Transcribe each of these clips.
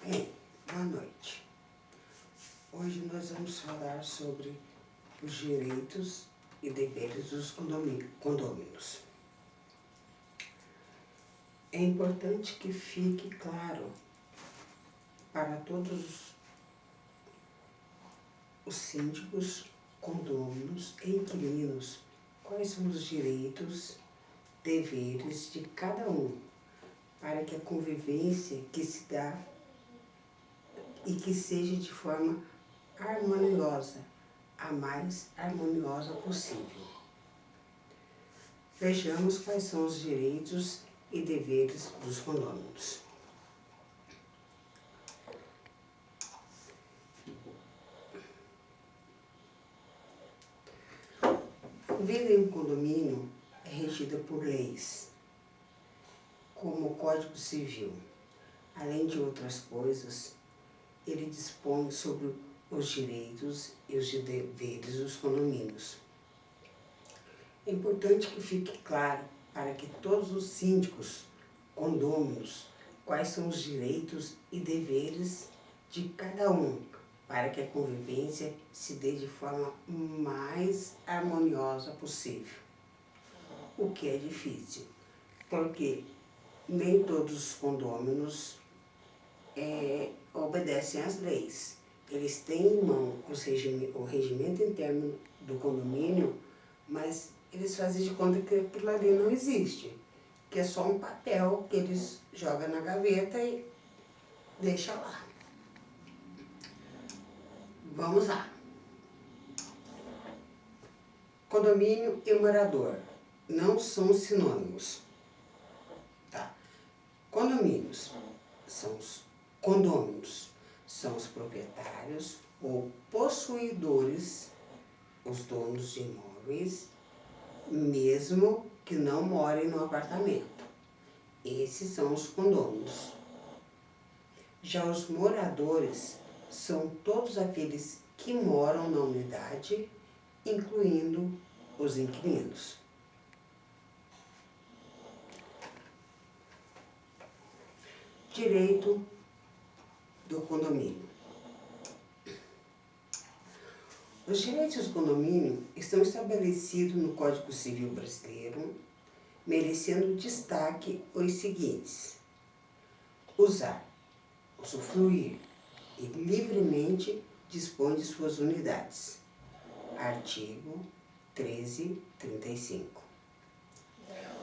Bem, boa noite. Hoje nós vamos falar sobre os direitos e deveres dos condôminos. É importante que fique claro para todos os síndicos, condôminos e inquilinos quais são os direitos, deveres de cada um, para que a convivência que se dá e que seja de forma harmoniosa, a mais harmoniosa possível. Vejamos quais são os direitos e deveres dos condôminos. A vida em um condomínio é regida por leis, como o Código Civil. Além de outras coisas, ele dispõe sobre os direitos e os deveres dos condomínios. É importante que fique claro para que todos os síndicos, condôminos, quais são os direitos e deveres de cada um, para que a convivência se dê de forma mais harmoniosa possível. O que é difícil, porque nem todos os condôminos obedecem às leis. Eles têm em mão o regimento interno do condomínio, mas eles fazem de conta que aquilo ali não existe, que é só um papel que eles jogam na gaveta e deixam lá. Vamos lá. Condomínio e morador não são sinônimos. Tá? Condôminos são os proprietários ou possuidores, os donos de imóveis, mesmo que não morem no apartamento. Esses são os condôminos. Já os moradores são todos aqueles que moram na unidade, incluindo os inquilinos. Direito do condomínio. Os direitos do condomínio estão estabelecidos no Código Civil Brasileiro, merecendo destaque os seguintes: usar, usufruir e livremente dispor de suas unidades. Artigo 1335.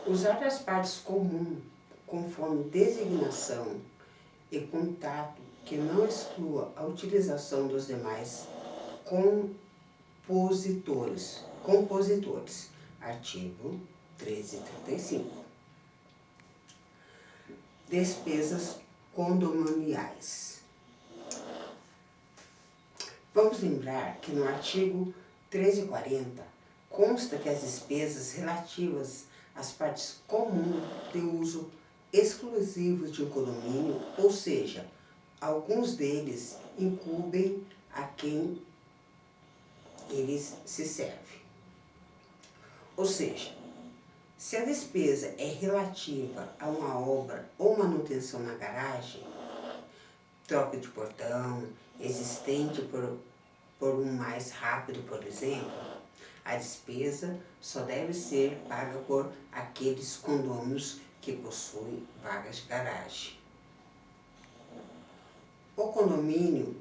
Usar as partes comuns conforme designação e contato que não exclua a utilização dos demais compositores. Artigo 1335. Despesas condominiais. Vamos lembrar que no artigo 1340 consta que as despesas relativas às partes comuns de uso exclusivo de um condomínio, ou seja, alguns deles incumbem a quem eles se servem. Ou seja, se a despesa é relativa a uma obra ou manutenção na garagem, troca de portão, existente por um mais rápido, por exemplo, a despesa só deve ser paga por aqueles condôminos que possuem vagas de garagem. O condomínio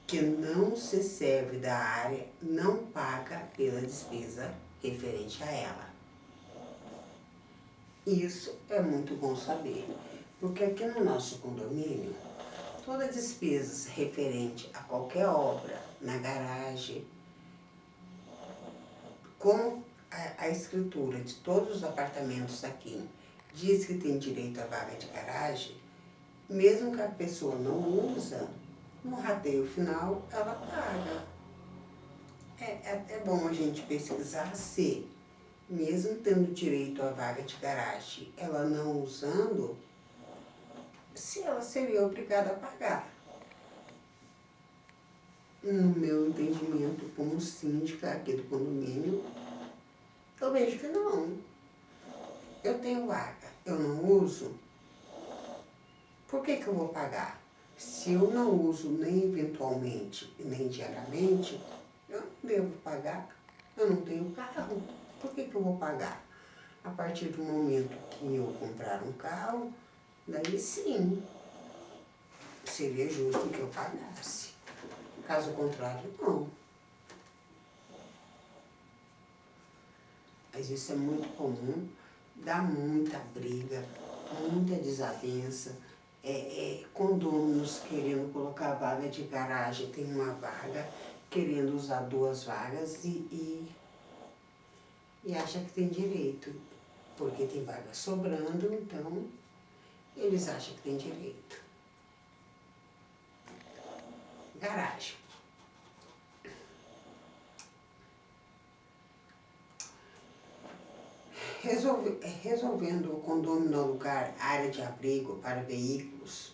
que não se serve da área não paga pela despesa referente a ela. Isso é muito bom saber, porque aqui no nosso condomínio, todas as despesas referente a qualquer obra na garagem, como a escritura de todos os apartamentos aqui diz que tem direito à vaga de garagem, mesmo que a pessoa não usa, no rateio final ela paga. É bom a gente pesquisar se, mesmo tendo direito à vaga de garagem, ela não usando, se ela seria obrigada a pagar. No meu entendimento como síndica aqui do condomínio, eu vejo que não. Eu tenho vaga, eu não uso, por que eu vou pagar? Se eu não uso nem eventualmente nem diariamente, eu não devo pagar. Eu não tenho carro. Por que eu vou pagar? A partir do momento que eu comprar um carro, daí sim, seria justo que eu pagasse. Caso contrário, não. Mas isso é muito comum, dá muita briga, muita desavença. Condôminos querendo colocar vaga de garagem, tem uma vaga, querendo usar duas vagas e acha que tem direito, porque tem vaga sobrando, então eles acham que tem direito. Garagem. Resolvendo o condomínio alugar área de abrigo para veículos,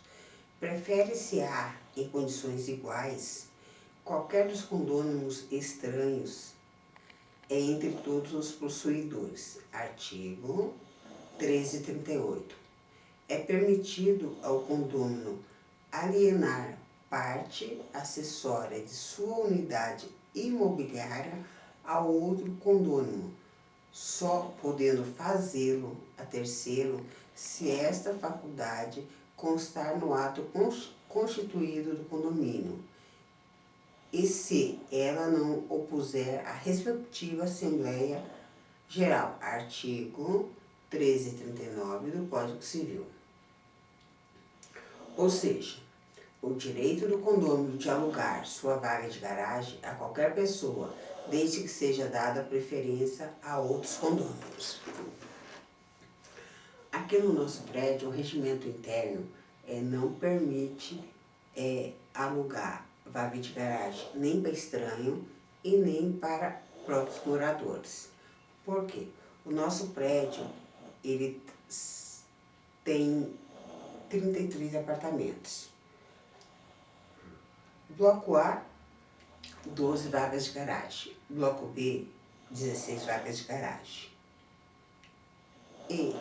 prefere-se a, em condições iguais, qualquer dos condôminos estranhos entre todos os possuidores. Artigo 1338. É permitido ao condômino alienar parte acessória de sua unidade imobiliária a outro condômino, só podendo fazê-lo a terceiro se esta faculdade constar no ato constituído do condomínio e se ela não opuser à respectiva Assembleia Geral. Artigo 1339 do Código Civil. Ou seja, o direito do condômino de alugar sua vaga de garagem a qualquer pessoa, desde que seja dada preferência a outros condôminos. Aqui no nosso prédio, o regimento interno não permite alugar vaga de garagem nem para estranho e nem para próprios moradores. Por quê? O nosso prédio, ele tem 33 apartamentos. Bloco A, 12 vagas de garagem. Bloco B, 16 vagas de garagem. E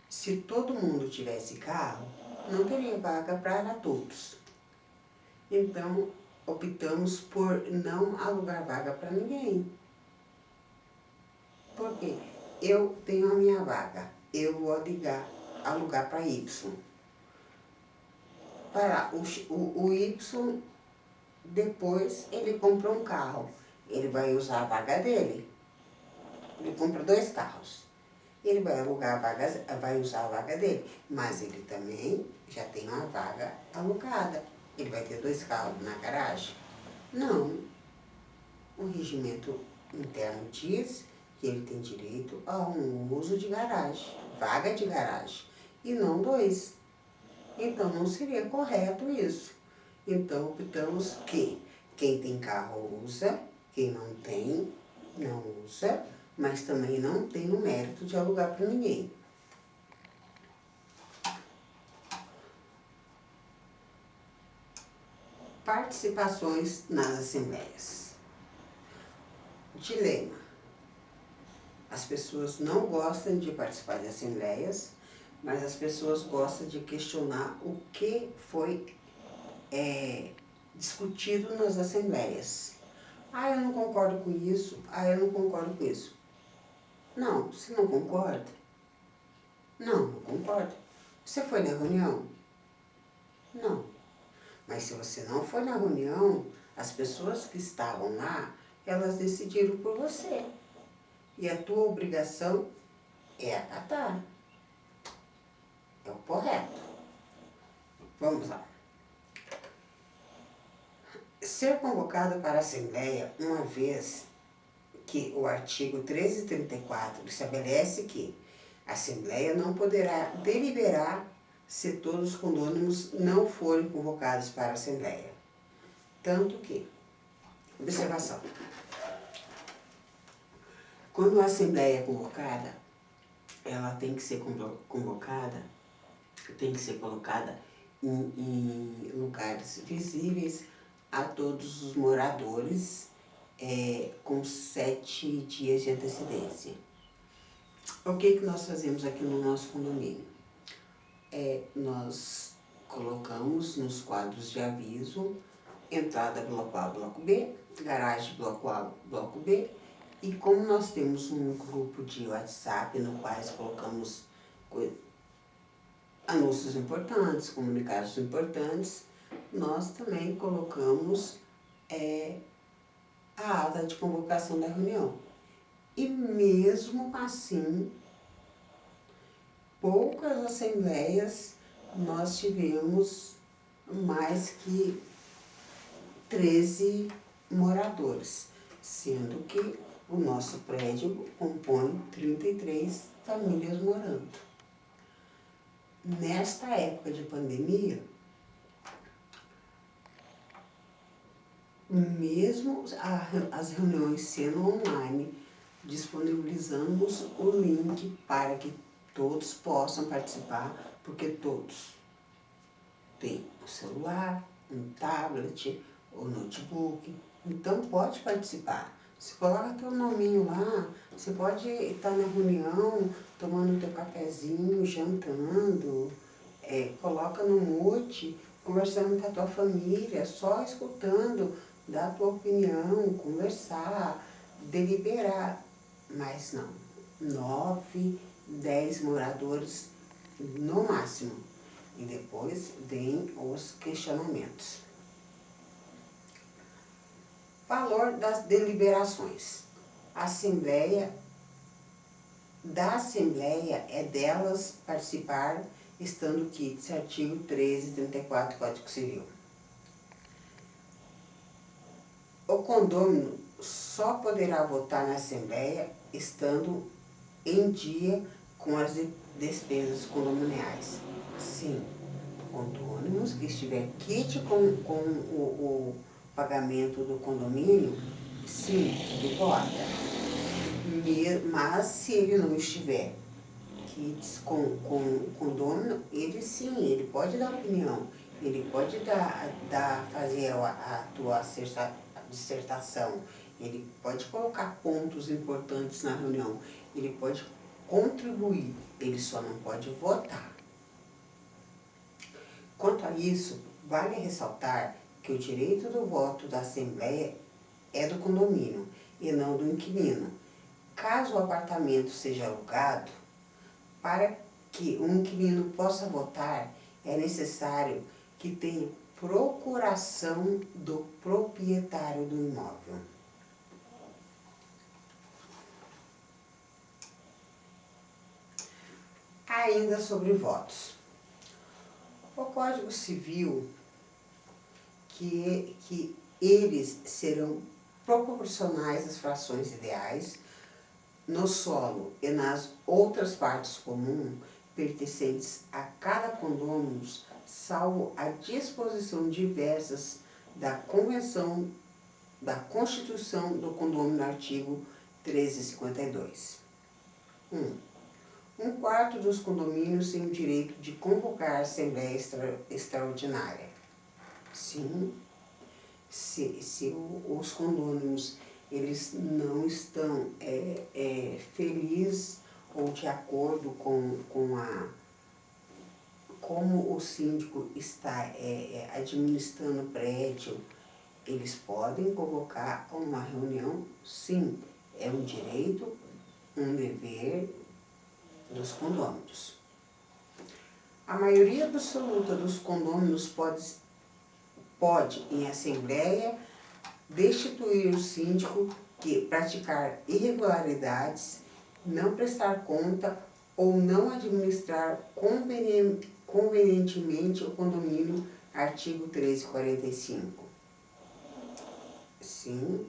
se todo mundo tivesse carro, não teria vaga para todos. Então, optamos por não alugar vaga para ninguém. Por quê? Eu tenho a minha vaga, eu vou alugar para Y. Para o Y, depois ele compra um carro. Ele vai usar a vaga dele. Ele compra 2 carros. Ele vai vai usar a vaga dele. Mas ele também já tem uma vaga alugada. Ele vai ter 2 carros na garagem? Não. O regimento interno diz que ele tem direito a um uso de garagem, vaga de garagem, e não 2. Então, não seria correto isso. Então, optamos que quem tem carro usa, quem não tem, não usa, mas também não tem o mérito de alugar para ninguém. Participações nas assembleias. Dilema. As pessoas não gostam de participar de assembleias, mas as pessoas gostam de questionar o que foi discutido nas assembleias. Ah, eu não concordo com isso. Ah, eu não concordo com isso. Não, você não concorda? Não, não concordo. Você foi na reunião? Não. Mas se você não foi na reunião, as pessoas que estavam lá, elas decidiram por você. E a tua obrigação é acatar. É o correto. Vamos lá. Ser convocado para a Assembleia, uma vez que o artigo 1334 estabelece que a Assembleia não poderá deliberar se todos os condôminos não forem convocados para a Assembleia. Tanto que, observação, quando a Assembleia é convocada, ela tem que ser convocada, tem que ser colocada em lugares visíveis a todos os moradores com 7 dias de antecedência. O que nós fazemos aqui no nosso condomínio? Nós colocamos nos quadros de aviso, entrada bloco A, bloco B, garagem bloco A, bloco B, e como nós temos um grupo de WhatsApp no qual colocamos anúncios importantes, comunicados importantes, nós também colocamos a ata de convocação da reunião. E mesmo assim, poucas assembleias nós tivemos mais que 13 moradores, sendo que o nosso prédio compõe 33 famílias morando. Nesta época de pandemia, mesmo as reuniões sendo online, disponibilizamos o link para que todos possam participar, porque todos têm o celular, um tablet, o notebook, então pode participar. Você coloca teu nominho lá, você pode estar na reunião, tomando teu cafezinho, jantando, coloca no mute, conversando com a tua família, só escutando, dar a tua opinião, conversar, deliberar. Mas não, 9, 10 moradores no máximo. E depois vem os questionamentos. Valor das deliberações. Da Assembleia é delas participar, estando quites, artigo 1334 do Código Civil. O condômino só poderá votar na Assembleia estando em dia com as despesas condominiais. Sim, condôminos que estiver quite com o pagamento do condomínio, sim, ele vota. Mas se ele não estiver quites com o condômino, ele sim, ele pode dar opinião, ele pode fazer a tua dissertação, ele pode colocar pontos importantes na reunião, ele pode contribuir, ele só não pode votar. Quanto a isso, vale ressaltar que o direito do voto da Assembleia é do condomínio e não do inquilino. Caso o apartamento seja alugado, para que o inquilino possa votar, é necessário que tenha procuração do proprietário do imóvel. Ainda sobre votos. O Código Civil, que eles serão proporcionais às frações ideais, no solo e nas outras partes comuns pertencentes a cada condômino, salvo a disposição diversas da Convenção da Constituição do Condômino no artigo 1352. 1/4 dos condomínios tem o direito de convocar a Assembleia Extraordinária. Sim, se os condôminos eles não estão felizes ou de acordo com como o síndico está administrando o prédio, eles podem convocar uma reunião, sim, é um direito, um dever dos condôminos. A maioria absoluta dos condôminos pode, em assembleia, destituir o síndico que praticar irregularidades, não prestar conta ou não administrar convenientemente o condomínio, artigo 1345. Sim,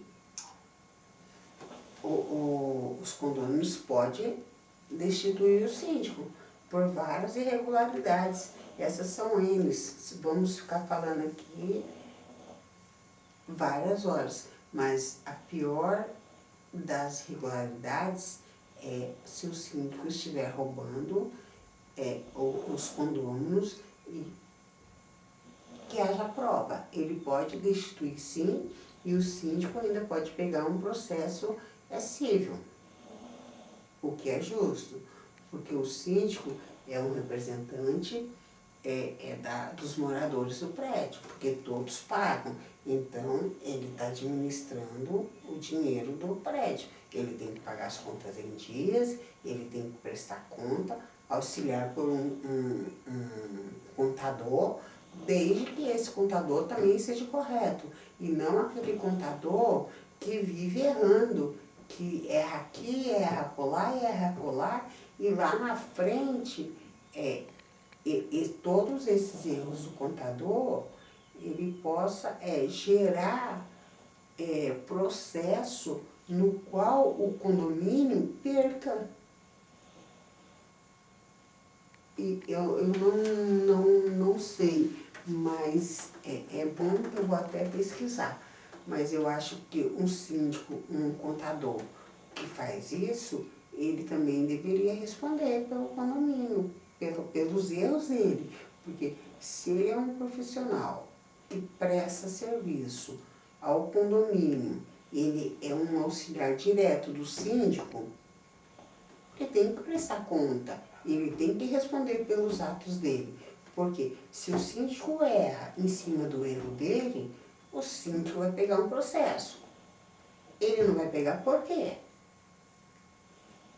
os condôminos podem destituir o síndico por várias irregularidades. Essas são eles. Vamos ficar falando aqui várias horas, mas a pior das irregularidades é se o síndico estiver roubando os condôminos e que haja prova. Ele pode destituir sim, e o síndico ainda pode pegar um processo civil, o que é justo, porque o síndico é um representante dos moradores do prédio, porque todos pagam. Então, ele está administrando o dinheiro do prédio. Ele tem que pagar as contas em dias, ele tem que prestar conta, auxiliar por um contador, desde que esse contador também seja correto. E não aquele contador que vive errando, que erra aqui, erra acolá, erra acolá, e lá na frente, todos esses erros do contador, ele possa gerar processo no qual o condomínio perca. E eu não sei, mas é bom, eu vou até pesquisar. Mas eu acho que um síndico, um contador que faz isso, ele também deveria responder pelo condomínio, pelos erros dele. Porque se ele é um profissional que presta serviço ao condomínio, ele é um auxiliar direto do síndico, ele tem que prestar conta, ele tem que responder pelos atos dele. Porque se o síndico erra em cima do erro dele, o síndico vai pegar um processo. Ele não vai pegar por quê?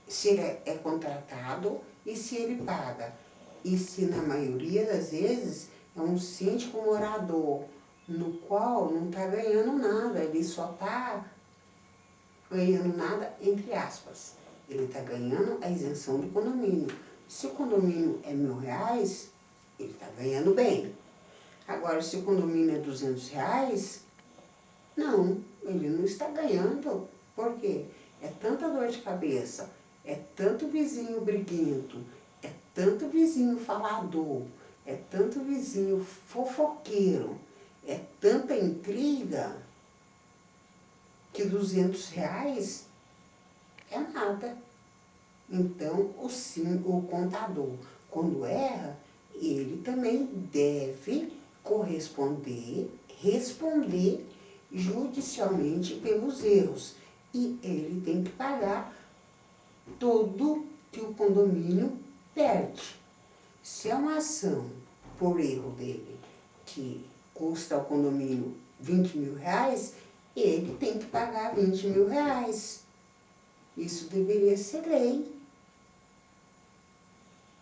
Se ele é contratado e se ele paga. E se na maioria das vezes é um síndico morador, no qual não está ganhando nada, ele só está ganhando nada entre aspas. Ele está ganhando a isenção do condomínio. Se o condomínio é R$1.000, ele está ganhando bem. Agora, se o condomínio é R$200, não, ele não está ganhando. Por quê? É tanta dor de cabeça, é tanto vizinho briguento, é tanto vizinho falador, é tanto vizinho fofoqueiro, é tanta intriga, que R$200 é nada. Então, o contador, quando erra, ele também deve responder judicialmente pelos erros. E ele tem que pagar tudo que o condomínio perde. Se é uma ação por erro dele que custa ao condomínio R$20.000, ele tem que pagar R$20.000. Isso deveria ser lei.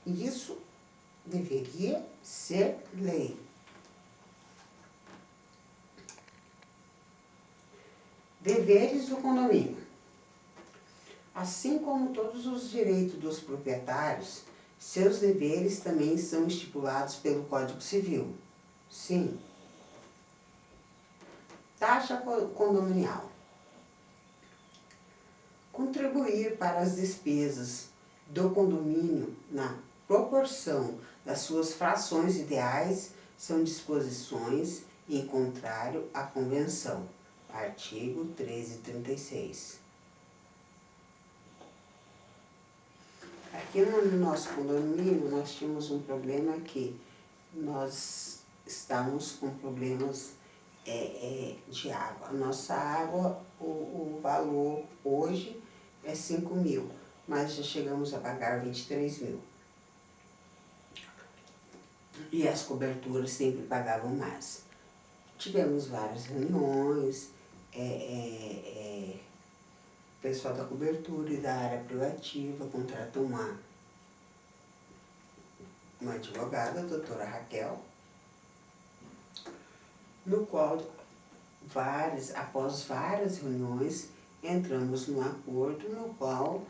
Isso deveria ser lei. Deveres do condomínio. Assim como todos os direitos dos proprietários, seus deveres também são estipulados pelo Código Civil. Sim. Taxa condominial. Contribuir para as despesas do condomínio na proporção das suas frações ideais são disposições em contrário à Convenção. Artigo 1336. Aqui no nosso condomínio nós tínhamos um problema que nós estávamos com problemas de água. A nossa água, o valor hoje é 5.000, mas já chegamos a pagar 23.000. E as coberturas sempre pagavam mais. Tivemos várias reuniões, o pessoal da cobertura e da área privativa contratou uma advogada, a doutora Raquel, no qual, após várias reuniões, entramos num acordo no qual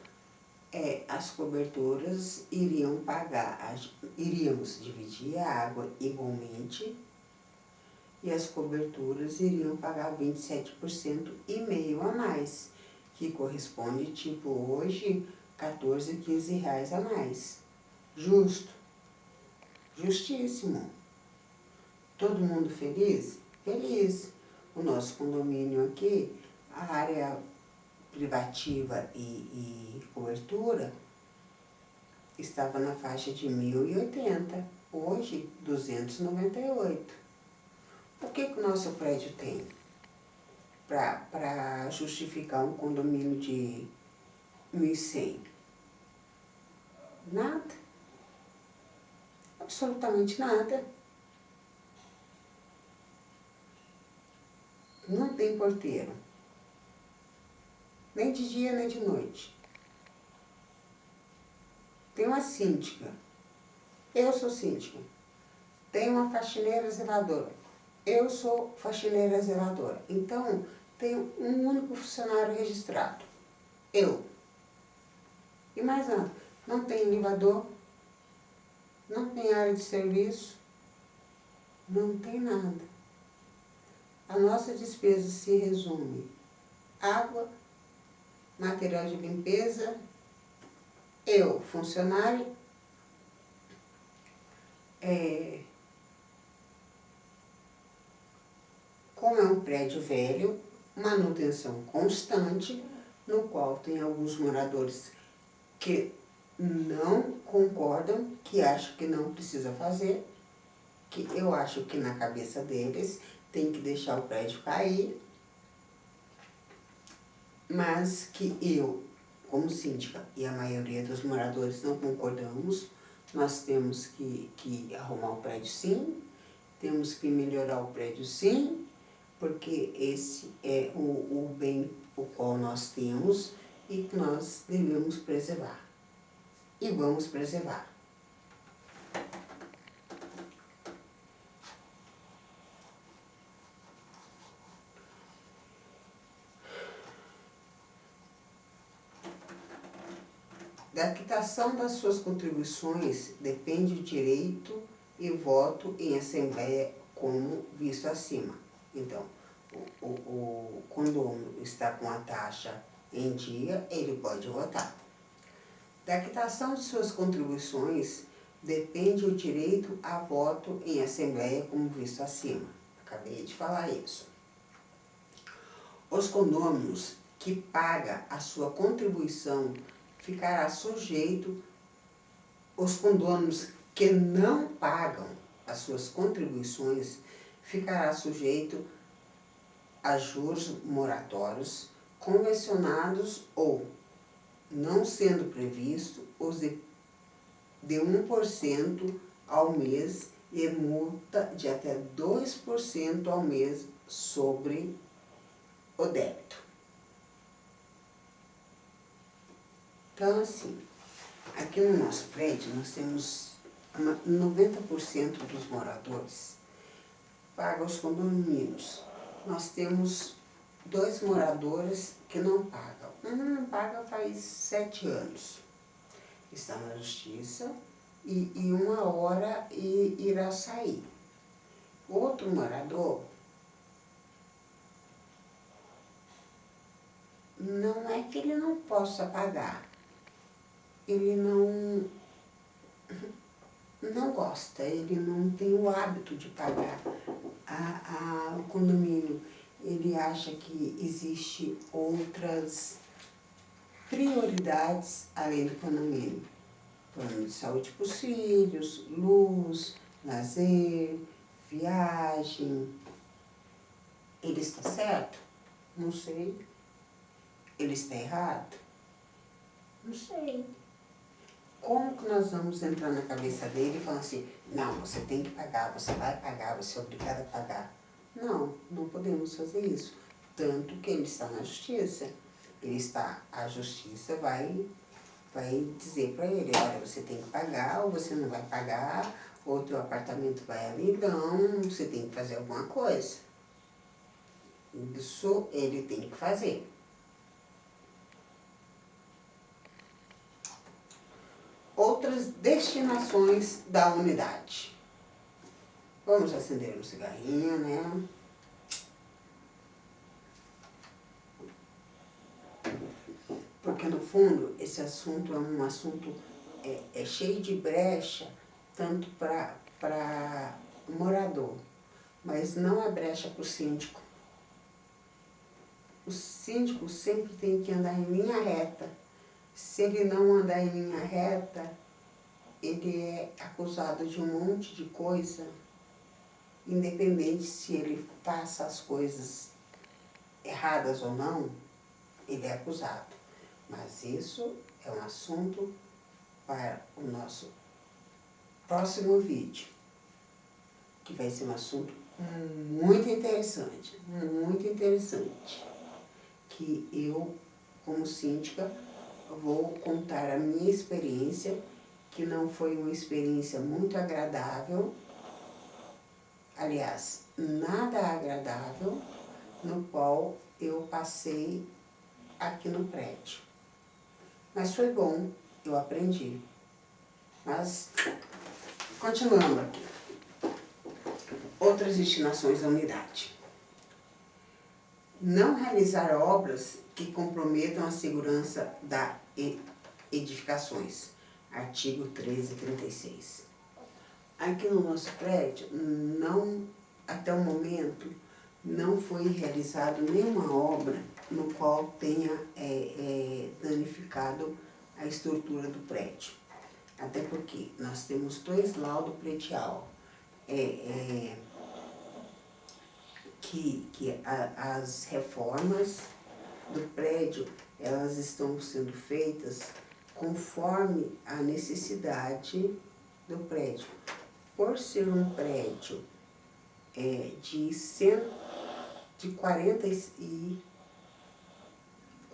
as coberturas iriam pagar, iríamos dividir a água igualmente e as coberturas iriam pagar 27,5% a mais, que corresponde, tipo, hoje, R$14, R$15 a mais. Justo. Justíssimo. Todo mundo feliz? Feliz. O nosso condomínio aqui, a área privativa e cobertura, estava na faixa de 1.080, hoje 298. O que o nosso prédio tem para justificar um condomínio de 1.100? Nada. absolutamente nada. Não tem porteiro. Nem de dia, nem de noite. Tem uma síndica. Eu sou síndica. Tem uma faxineira zeladora. Eu sou faxineira zeladora. Então, tenho um único funcionário registrado. Eu. E mais nada. Não tem elevador. Não tem área de serviço. Não tem nada. A nossa despesa se resume: água, material de limpeza, eu, funcionário, como é um prédio velho, manutenção constante, no qual tem alguns moradores que não concordam, que acham que não precisa fazer, que eu acho que na cabeça deles tem que deixar o prédio cair, mas que eu, como síndica, e a maioria dos moradores não concordamos. Nós temos que arrumar o prédio sim, temos que melhorar o prédio sim, porque esse é o bem o qual nós temos e que nós devemos preservar. E vamos preservar. Da quitação das suas contribuições depende o direito e voto em assembleia, como visto acima. Então, o condômino está com a taxa em dia, ele pode votar. Da quitação de suas contribuições depende o direito a voto em assembleia, como visto acima. Acabei de falar isso. Os condôminos que pagam a sua contribuição ficará sujeito, os condôminos que não pagam as suas contribuições ficará sujeito a juros moratórios convencionados ou, não sendo previsto, os de 1% ao mês e multa de até 2% ao mês sobre o débito. Então, assim, aqui no nosso prédio nós temos 90% dos moradores pagam os condomínios. Nós temos 2 moradores que não pagam. Um não paga faz 7 anos. Está na justiça e 1 hora irá sair. Outro morador não é que ele não possa pagar. Ele não gosta, ele não tem o hábito de pagar o condomínio. Ele acha que existe outras prioridades além do condomínio. Plano de saúde para os filhos, luz, lazer, viagem. Ele está certo? Não sei. Ele está errado? Não sei. Como que nós vamos entrar na cabeça dele e falar assim, não, você tem que pagar, você vai pagar, você é obrigado a pagar. Não, não podemos fazer isso. Tanto que ele está na justiça. A justiça vai dizer para ele, olha, você tem que pagar, ou você não vai pagar, ou teu apartamento vai a leilão, você tem que fazer alguma coisa. Isso ele tem que fazer. Outras destinações da unidade. Vamos acender um cigarrinho, né? Porque, no fundo, esse assunto é um assunto cheio de brecha, tanto para o morador, mas não é brecha para o síndico. O síndico sempre tem que andar em linha reta. Se ele não andar em linha reta, ele é acusado de um monte de coisa, independente se ele faça as coisas erradas ou não, ele é acusado. Mas isso é um assunto para o nosso próximo vídeo, que vai ser um assunto muito interessante, que eu, como síndica, vou contar a minha experiência, que não foi uma experiência muito agradável, aliás, nada agradável, no qual eu passei aqui no prédio. Mas foi bom, eu aprendi. Mas, continuando aqui. Outras destinações da unidade. Não realizar obras que comprometam a segurança das edificações. Artigo 1336. Aqui no nosso prédio, até o momento, não foi realizada nenhuma obra no qual tenha danificado a estrutura do prédio. Até porque nós temos 2 laudos predial, que as reformas do prédio, elas estão sendo feitas conforme a necessidade do prédio. Por ser um prédio de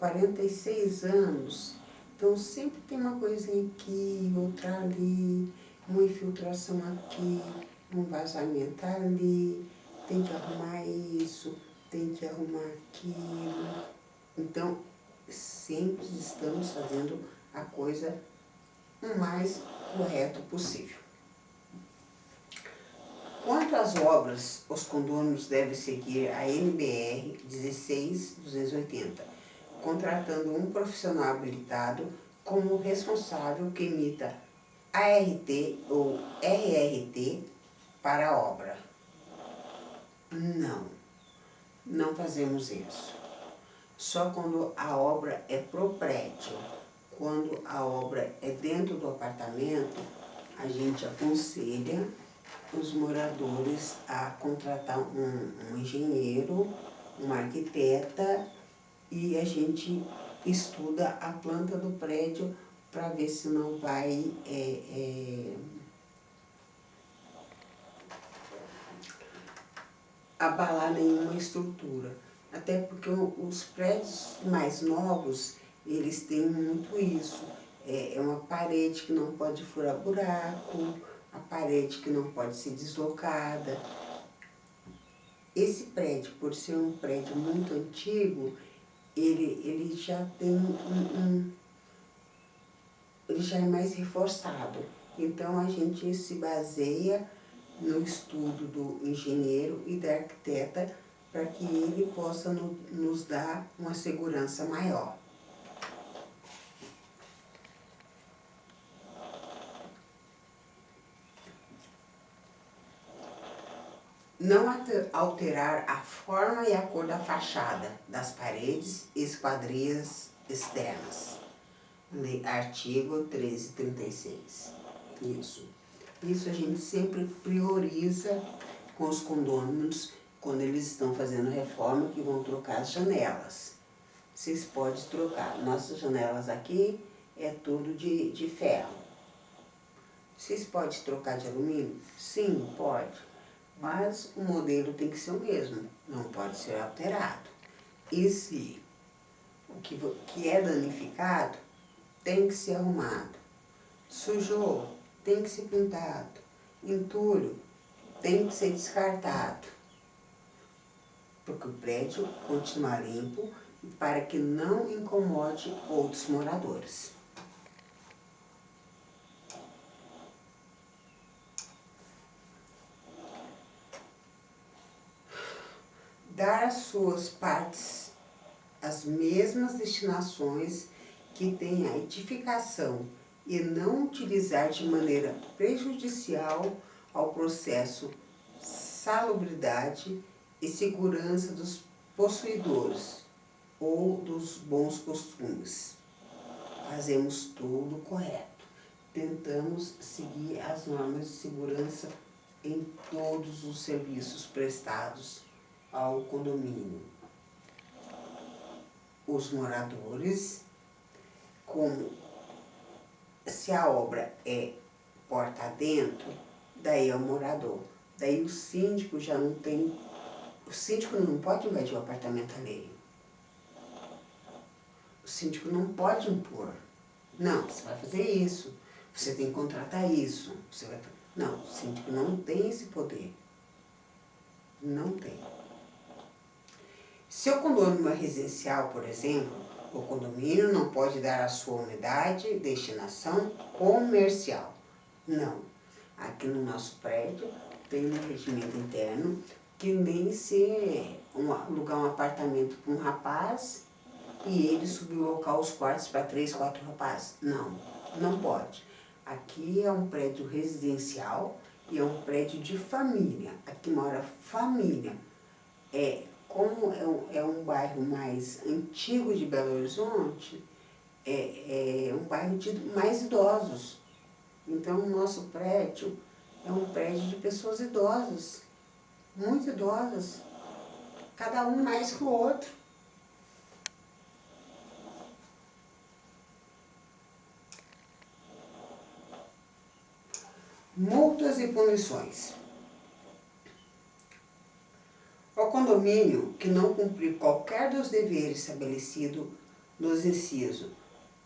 46 anos, então sempre tem uma coisinha aqui, outra ali, uma infiltração aqui, um vazamento ali, tem que arrumar isso, tem que arrumar aquilo. Então, sempre estamos fazendo a coisa o mais correto possível. Quanto às obras, os condôminos devem seguir a NBR 16280, contratando um profissional habilitado como responsável que emita ART ou RRT para a obra. Não fazemos isso. Só quando a obra é pro prédio. Quando a obra é dentro do apartamento, a gente aconselha os moradores a contratar um engenheiro, uma arquiteta, e a gente estuda a planta do prédio para ver se não vai abalar nenhuma estrutura. Até porque os prédios mais novos, eles têm muito isso. É uma parede que não pode furar buraco, a parede que não pode ser deslocada. Esse prédio, por ser um prédio muito antigo, ele já tem ele já é mais reforçado. Então a gente se baseia no estudo do engenheiro e da arquiteta para que ele possa nos dar uma segurança maior. Não alterar a forma e a cor da fachada, das paredes e esquadrias externas. Artigo 1336. Isso a gente sempre prioriza com os condôminos quando eles estão fazendo reforma, que vão trocar as janelas. Vocês podem trocar. Nossas janelas aqui é tudo de ferro. Vocês podem trocar de alumínio? Sim, pode. Mas o modelo tem que ser o mesmo, não pode ser alterado. E se o que é danificado tem que ser arrumado. Sujou, tem que ser pintado. Entulho, tem que ser descartado. Porque o prédio continua limpo e para que não incomode outros moradores. Dar às suas partes as mesmas destinações que tem a edificação e não utilizar de maneira prejudicial ao processo salubridade e segurança dos possuidores ou dos bons costumes. Fazemos tudo correto. Tentamos seguir as normas de segurança em todos os serviços prestados ao condomínio. Os moradores, como se a obra é porta adentro, daí é o morador. Daí o síndico já não tem... O síndico não pode invadir o apartamento alheio. O síndico não pode impor. Não, você vai fazer isso. Você tem que contratar isso. Você vai... Não, o síndico não tem esse poder. Não tem. Se o condomínio é residencial, por exemplo, o condomínio não pode dar a sua unidade de destinação comercial. Não. Aqui no nosso prédio tem um regimento interno que nem se alugar um apartamento para um rapaz e ele sublocar os quartos para 3, 4 rapazes. Não, não pode. Aqui é um prédio residencial e é um prédio de família. Aqui mora família. Como é um bairro mais antigo de Belo Horizonte, é um bairro de mais idosos. Então, o nosso prédio é um prédio de pessoas idosas, muito idosas, cada um mais que o outro. Multas e punições. O condomínio que não cumprir qualquer dos deveres estabelecidos nos incisos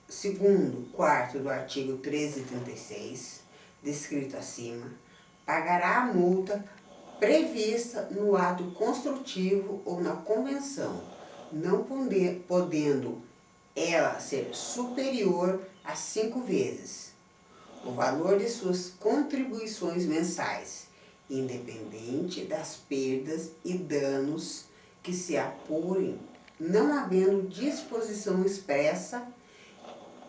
2º, 4º do artigo 1336, descrito acima, pagará a multa prevista no ato construtivo ou na convenção, não podendo ela ser superior a 5 vezes o valor de suas contribuições mensais, independente das perdas e danos que se apurem, não havendo disposição expressa,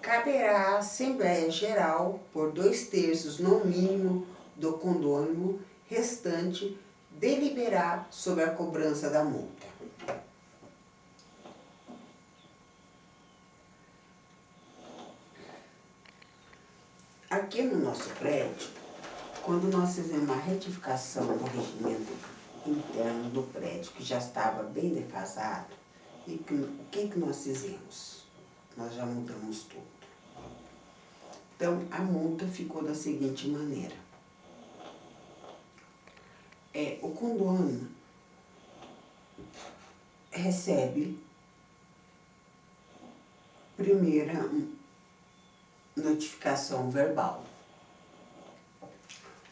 caberá à Assembleia Geral, por 2/3 no mínimo do condômino restante, deliberar sobre a cobrança da multa. Aqui no nosso prédio, quando nós fizemos a retificação do regimento interno do prédio, que já estava bem defasado, o que nós fizemos? Nós já mudamos tudo. Então, a multa ficou da seguinte maneira. O condomínio recebe primeira notificação verbal.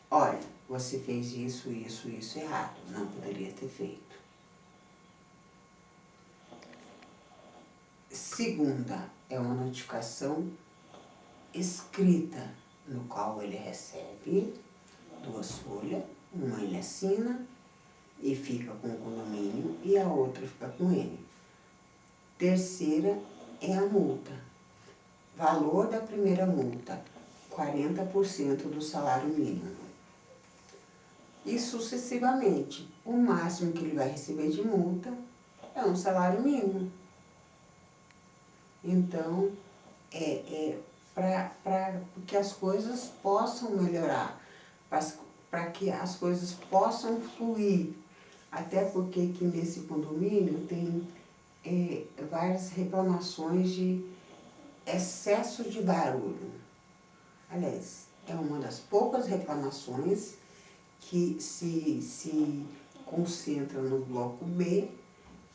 Olha, você fez isso, isso, isso errado. Não poderia ter feito. Segunda, é uma notificação escrita, no qual ele recebe 2 folhas, uma ele assina e fica com o condomínio e a outra fica com ele. Terceira é a multa. Valor da primeira multa, 40% do salário mínimo. E sucessivamente, o máximo que ele vai receber de multa é um salário mínimo. Então, para que as coisas possam melhorar, para que as coisas possam fluir. Até porque aqui nesse condomínio tem várias reclamações de excesso de barulho. Aliás, é uma das poucas reclamações que se concentra no bloco B,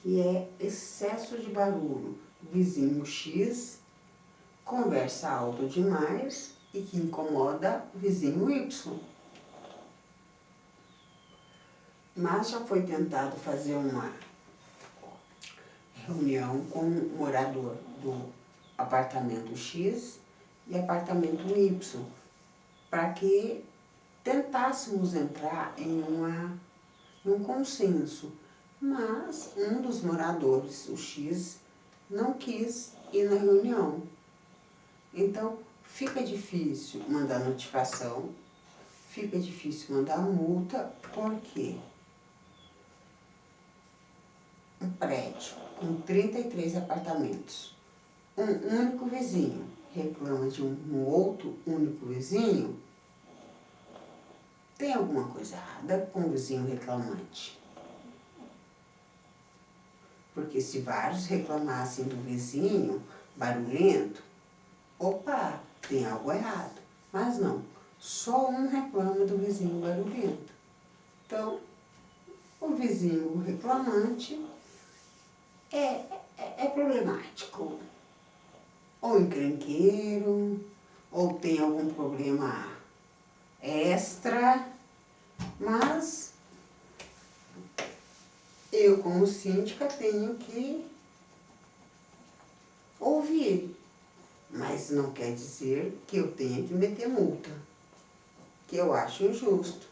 que é excesso de barulho. Vizinho X conversa alto demais e que incomoda o vizinho Y. Mas já foi tentado fazer uma reunião com o morador do apartamento X e apartamento Y, para que tentássemos entrar em um consenso. Mas um dos moradores, o X, não quis ir na reunião. Então, fica difícil mandar notificação, fica difícil mandar multa, porque um prédio com 33 apartamentos, um único vizinho reclama de um outro único vizinho, tem alguma coisa errada com o vizinho reclamante. Porque se vários reclamassem do vizinho barulhento, opa, tem algo errado. Mas não, só um reclama do vizinho barulhento. Então, o vizinho reclamante é problemático. Ou encrenqueiro, ou tem algum problema extra, mas eu, como síndica, tenho que ouvir. Mas não quer dizer que eu tenha que meter multa, que eu acho injusto,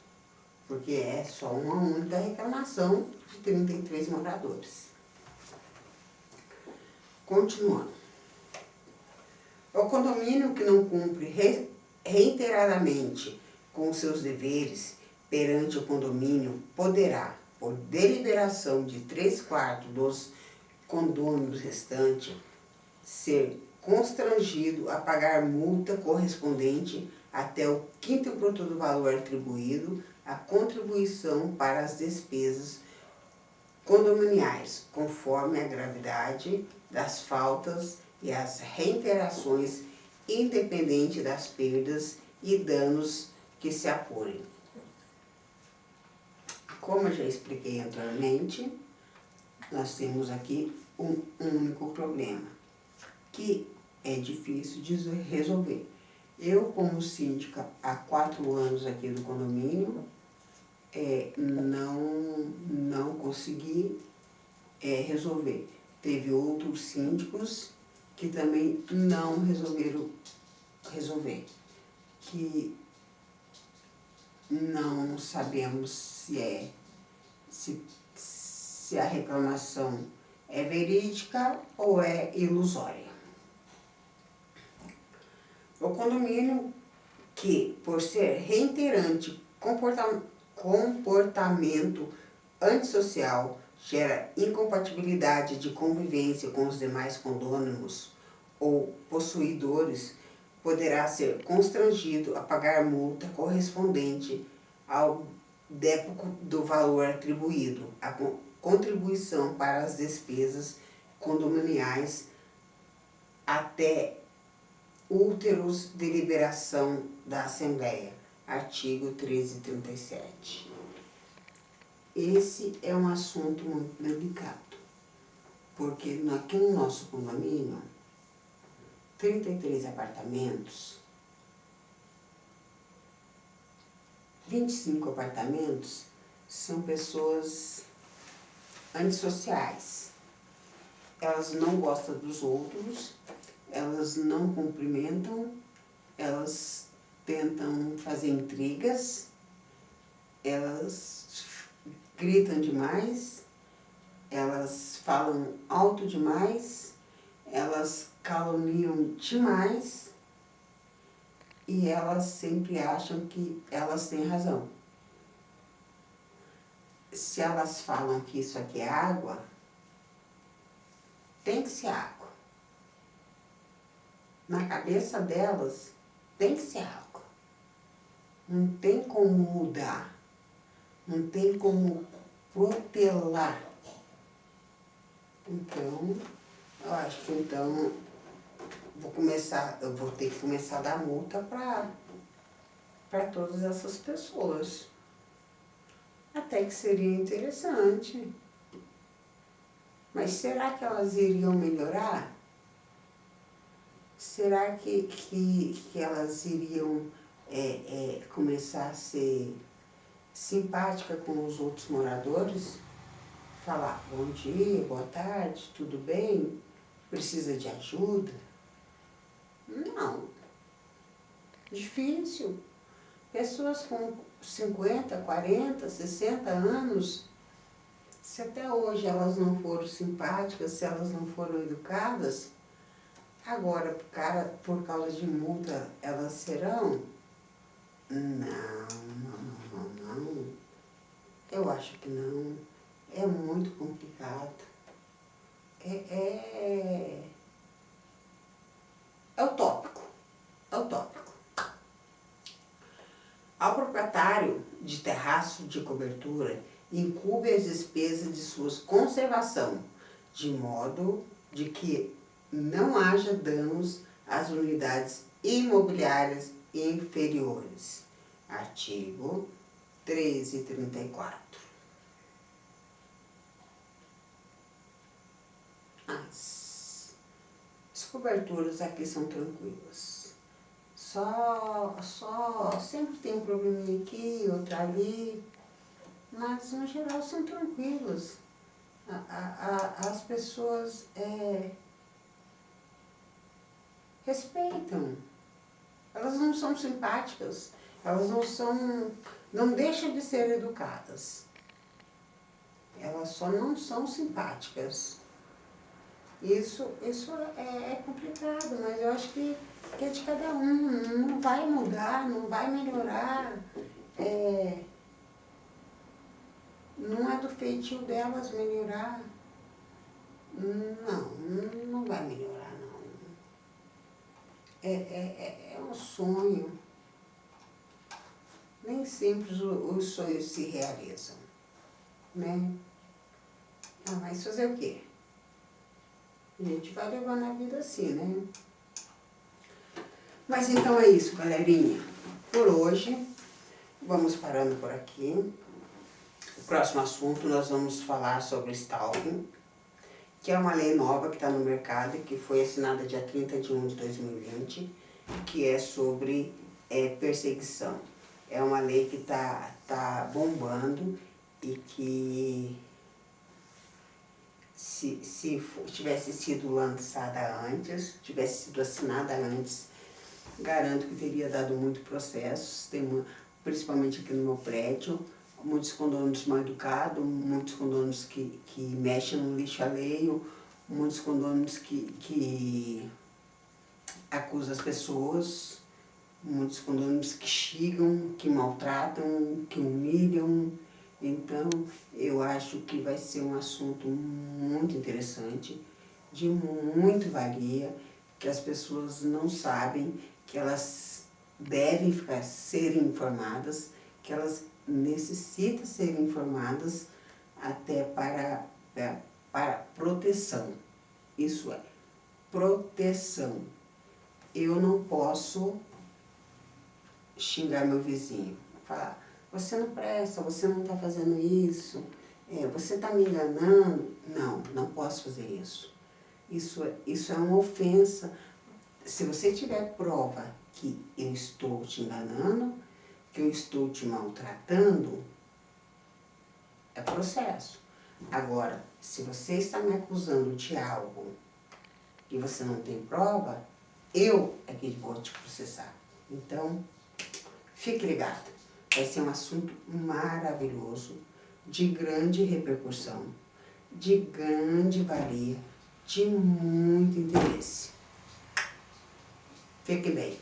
porque é só uma única reclamação de 33 moradores. Continuando. O condomínio que não cumpre reiteradamente com seus deveres perante o condomínio poderá, por deliberação de 3/4 dos condôminos restantes, ser constrangido a pagar multa correspondente até o 5º produto do valor atribuído à contribuição para as despesas condominiais, conforme a gravidade das faltas e as reiterações, independente das perdas e danos que se apurem. Como eu já expliquei anteriormente, nós temos aqui um único problema, que é difícil de resolver. Eu, como síndica há 4 anos aqui do condomínio, não consegui resolver. Teve outros síndicos que também não resolveram resolver, que não sabemos se a reclamação é verídica ou é ilusória. O condomínio que, por ser reiterante comportamento antissocial, gera incompatibilidade de convivência com os demais condôminos ou possuidores, poderá ser constrangido a pagar multa correspondente ao décimo do valor atribuído, a contribuição para as despesas condominiais até úteros deliberação da Assembleia, artigo 1337. Esse é um assunto muito delicado, porque aqui no nosso condomínio, 33 apartamentos, 25 apartamentos são pessoas antissociais. Elas não gostam dos outros, elas não cumprimentam, elas tentam fazer intrigas, elas gritam demais, elas falam alto demais, elas caluniam demais e elas sempre acham que elas têm razão. Se elas falam que isso aqui é água, tem que ser água. Na cabeça delas, tem que ser água. Não tem como mudar. Não tem como protelar. Então, eu acho que então eu vou ter que começar a dar multa para todas essas pessoas. Até que seria interessante. Mas será que elas iriam melhorar? Será que elas iriam começar a ser simpática com os outros moradores? Falar bom dia, boa tarde, tudo bem? Precisa de ajuda? Não. Difícil. Pessoas com 50, 40, 60 anos, se até hoje elas não foram simpáticas, se elas não foram educadas, agora, por causa de multa, elas serão? Não. Eu acho que não. É muito complicado. É utópico. É utópico. Ao proprietário de terraço de cobertura, incube as despesas de sua conservação, de modo de que não haja danos às unidades imobiliárias inferiores. Artigo 1334. As coberturas aqui são tranquilas. Sempre tem um probleminha aqui, outro ali, mas no geral são tranquilos. As pessoas respeitam. Elas não são simpáticas, elas não deixam de ser educadas. Elas só não são simpáticas. Isso é complicado, mas eu acho que é de cada um. Não vai mudar, não vai melhorar. Não é do feitio delas melhorar. Não vai melhorar, não. É um sonho. Nem sempre os sonhos se realizam, né? Mas fazer o quê? A gente vai levando a vida assim, né? Mas então é isso, galerinha. Por hoje, vamos parando por aqui. O próximo assunto nós vamos falar sobre stalking, que é uma lei nova que está no mercado e que foi assinada dia 30 de 1 de 2020, que é sobre perseguição. É uma lei que tá bombando e que se tivesse sido lançada antes, tivesse sido assinada antes, garanto que teria dado muito processo, principalmente aqui no meu prédio, muitos condôminos mal educados, muitos condôminos que mexem no lixo alheio, muitos condôminos que acusam as pessoas, muitos condôminos que xingam, que maltratam, que humilham. Então, eu acho que vai ser um assunto muito interessante, de muito valia, que as pessoas não sabem, que elas devem serem informadas, que elas necessitam ser informadas até para proteção. Isso é, proteção. Eu não posso xingar meu vizinho, falar: você não presta, você não está fazendo isso, você está me enganando. Não posso fazer isso. Isso é uma ofensa. Se você tiver prova que eu estou te enganando, que eu estou te maltratando, é processo. Agora, se você está me acusando de algo e você não tem prova, eu é que vou te processar. Então, fique ligado. Vai ser um assunto maravilhoso, de grande repercussão, de grande valia, de muito interesse. Fique bem.